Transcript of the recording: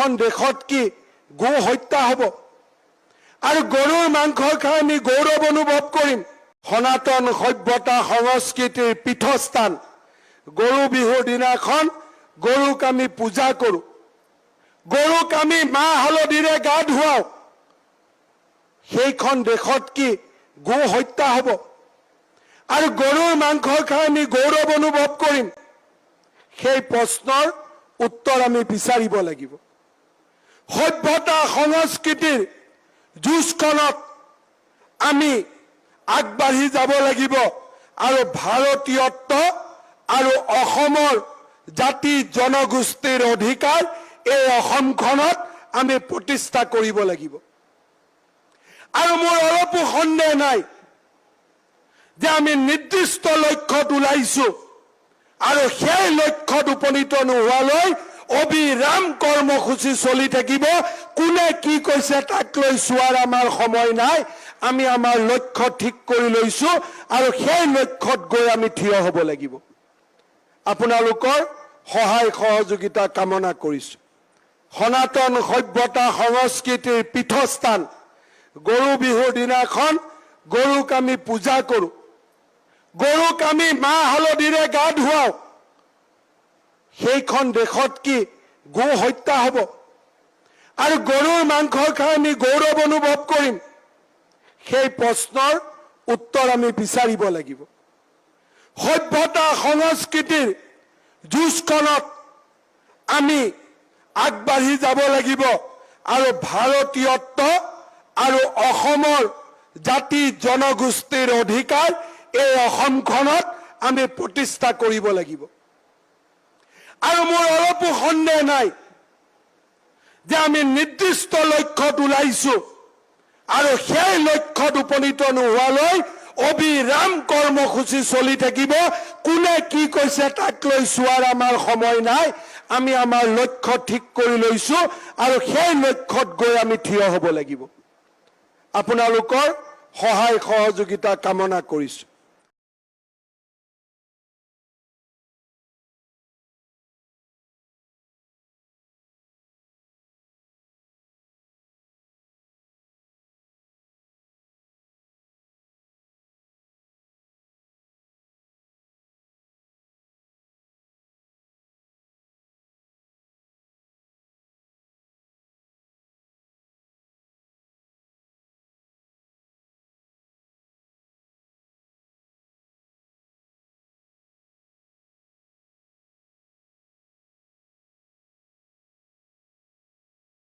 সেইখন দেশত কি গো হত্যা হ'ব আৰু গৰুৰ মাংস খাই আমি গৌৰৱ অনুভৱ কৰিম। সনাতন সভ্যতা সংস্কৃতিৰ পীঠস্থান গৰু বিহুৰ দিনাখন গৰুক আমি পূজা কৰোঁ, গৰুক আমি মাহ হালধিৰে গা ধুৱাওঁ। সেইখন দেশত কি গো হত্যা হ'ব আৰু গৰুৰ মাংস খাই আমি গৌৰৱ অনুভৱ কৰিম? সেই প্ৰশ্নৰ উত্তৰ আমি বিচাৰিব লাগিব। সভ্যতা সংস্কৃতিৰ যুঁজখনত আমি আগবাঢ়ি যাব লাগিব আৰু ভাৰতীয়ত্ব আৰু অসমৰ জাতি জনগোষ্ঠীৰ অধিকাৰ এই অসমখনত আমি প্ৰতিষ্ঠা কৰিব লাগিব। আৰু মোৰ অলপো সন্দেহ নাই যে আমি নিৰ্দিষ্ট লক্ষ্যত ওলাইছো আৰু সেই লক্ষ্যত উপনীত নোহোৱালৈ অবিৰাম কৰ্মসূচী চলি থাকিব। কোনে কি কৈছে তাক লৈ চোৱাৰ আমাৰ সময় নাই। আমি আমাৰ লক্ষ্য ঠিক কৰি লৈছো আৰু সেই লক্ষ্যত গৈ আমি থিয় হ'ব লাগিব। আপোনালোকৰ সহায় সহযোগিতা কামনা কৰিছো। সনাতন সভ্যতা সংস্কৃতিৰ পীঠস্থান গৰু বিহুৰ দিনাখন গৰুক আমি পূজা কৰোঁ, গৰুক আমি মাহ হালধিৰে গা ধুৱাওঁ। সেইখন দেশত কি গো হত্যা হ'ব আৰু গৰুৰ মাংস খাই আমি গৌৰৱ অনুভৱ কৰিম? সেই প্ৰশ্নৰ উত্তৰ আমি বিচাৰিব লাগিব। সভ্যতা সংস্কৃতিৰ যুঁজখনত আমি আগবাঢ়ি যাব লাগিব আৰু ভাৰতীয়ত্ব আৰু অসমৰ জাতি জনগোষ্ঠীৰ অধিকাৰ এই অসমখনত আমি প্ৰতিষ্ঠা কৰিব লাগিব। আৰু মোৰ অলপো সন্দেহ নাই যে আমি নিৰ্দিষ্ট লক্ষ্যত ওলাইছো আৰু সেই লক্ষ্যত উপনীত নোহোৱালৈ অবিৰাম কৰ্মসূচী চলি থাকিব। কোনে কি কৈছে তাক লৈ চোৱাৰ আমাৰ সময় নাই। আমি আমাৰ লক্ষ্য ঠিক কৰি লৈছো আৰু সেই লক্ষ্যত গৈ আমি থিয় হ'ব লাগিব। আপোনালোকৰ সহায় সহযোগিতা কামনা কৰিছো।